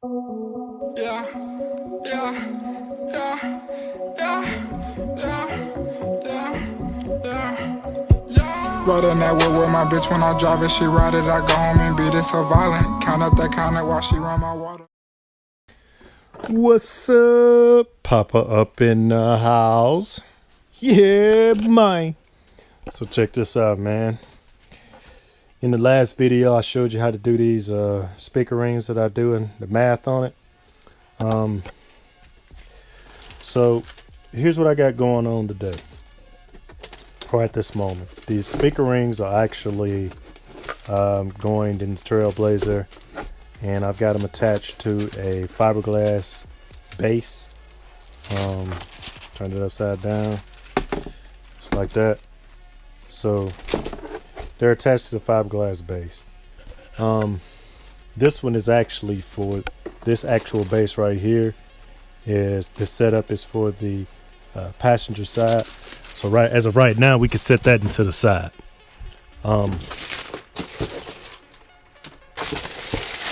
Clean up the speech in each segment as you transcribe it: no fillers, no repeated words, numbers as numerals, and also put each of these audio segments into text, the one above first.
Yeah, yeah, yeah, yeah, yeah, yeah. Riding that wood with my bitch when I drive it. She ride it, I go home and beat it so violent. Count up that counter while she run my water. What's up? Papa up in the house. Yeah, mine. So check this out, man. In the last video, I showed you how to do these speaker rings that I do and the math on it. So here's what I got going on today. Right this moment. These speaker rings are actually going in the Trailblazer, and I've got them attached to a fiberglass base. Turn it upside down, just like that. So they're attached to the fiberglass base. This one is actually for this actual base right here. Is the setup is for the passenger side. So right as of right now, we can set that into the side.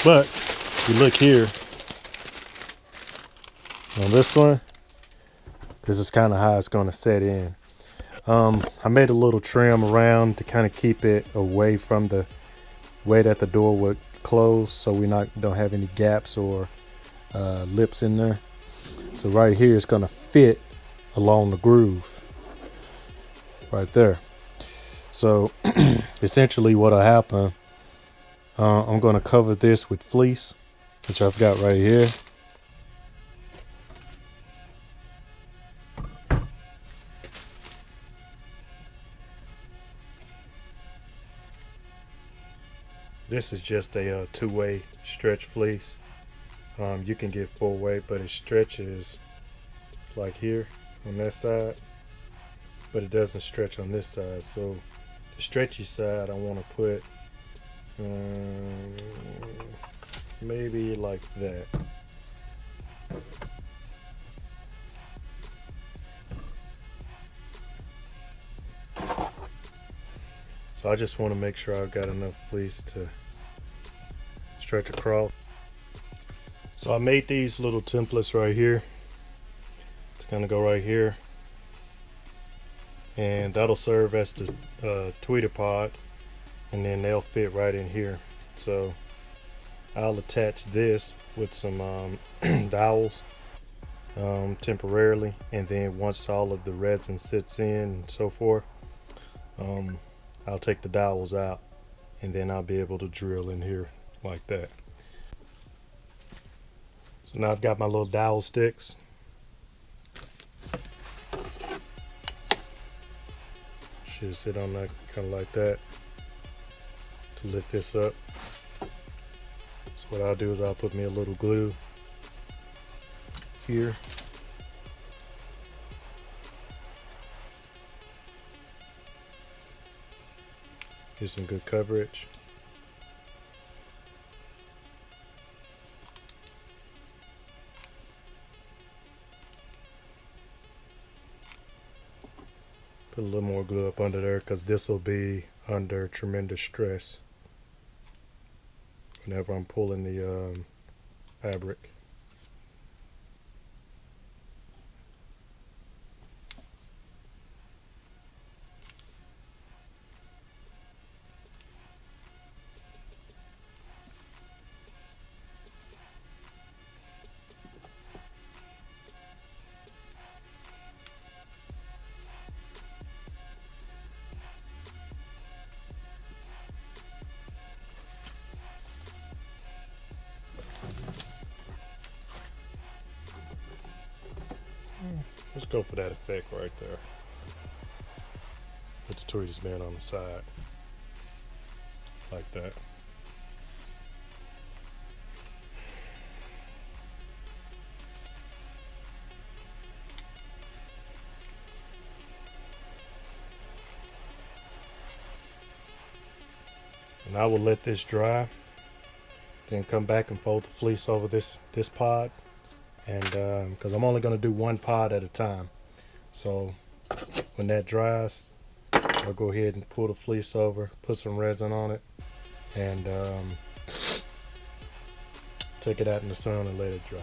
But if you look here on this one, this is kind of how it's going to set in. I made a little trim around to kind of keep it away from the way that the door would close, so we don't have any gaps or lips in there. So right here, it's going to fit along the groove right there. So essentially what'll happen, I'm going to cover this with fleece, which I've got right here. This is just a two-way stretch fleece. You can get four-way, but it stretches like here on that side, but it doesn't stretch on this side. So the stretchy side I want to put maybe like that. So I just want to make sure I've got enough fleece to stretch across. So I made these little templates right here. It's gonna go right here, and that'll serve as the tweeter pod, and then they'll fit right in here. So I'll attach this with some dowels temporarily, and then once all of the resin sits in and so forth, I'll take the dowels out, and then I'll be able to drill in here like that. So now I've got my little dowel sticks. Should sit on that kind of like that to lift this up. So what I'll do is I'll put me a little glue here. Get some good coverage. Put a little more glue up under there, because this will be under tremendous stress whenever I'm pulling the fabric. Let's go for that effect right there, with the tweeters being on the side like that. And I will let this dry, then come back and fold the fleece over this pod, and because I'm only going to do one pod at a time. So when that dries, I'll go ahead and pull the fleece over, put some resin on it, and take it out in the sun and let it dry.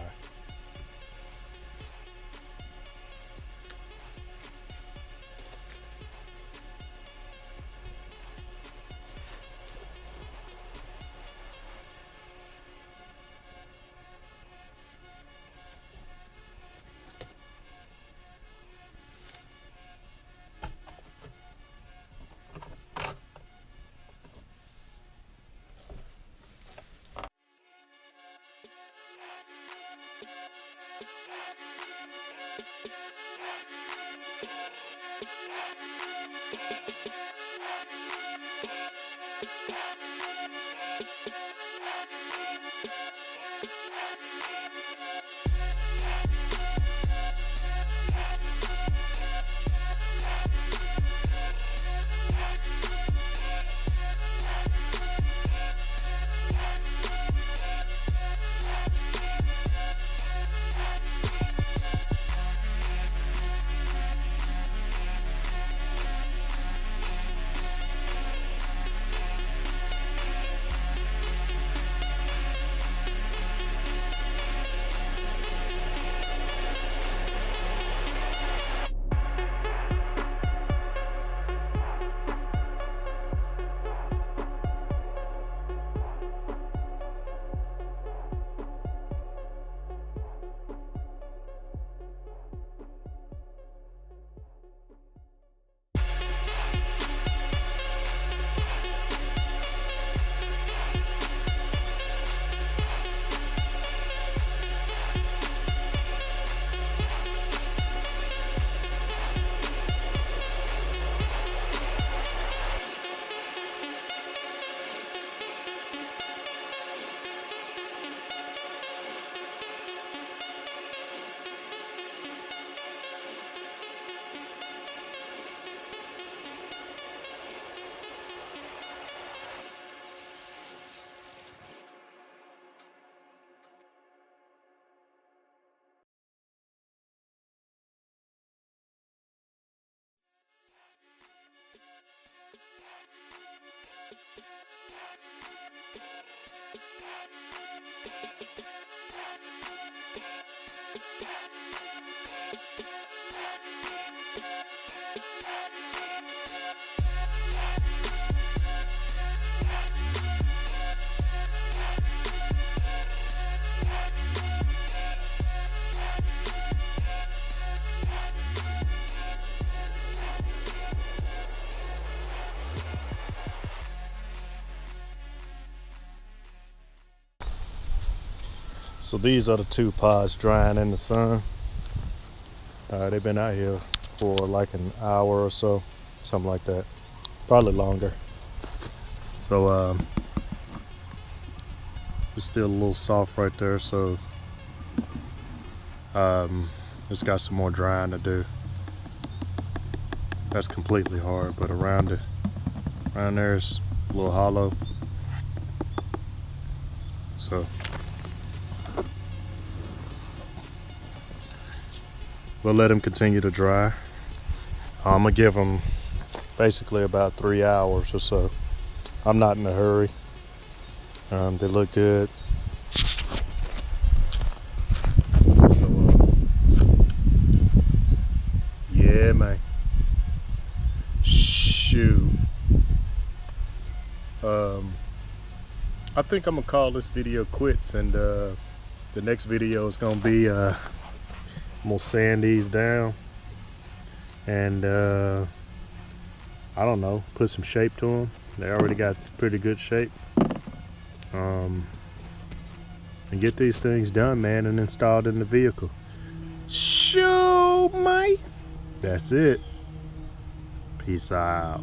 So these are the two pods drying in the sun. They've been out here for like an hour or so, something like that, probably longer. So it's still a little soft right there, so it's got some more drying to do. That's completely hard, but around there is a little hollow. So we'll let them continue to dry. I'm gonna give them basically about 3 hours or so. I'm not in a hurry. They look good. So, yeah, man. Shoot. I think I'm gonna call this video quits, and the next video is gonna be I'm gonna sand these down and I don't know, put some shape to them. They already got pretty good shape. And get these things done, man, and installed in the vehicle. Show, mate. That's it. Peace out.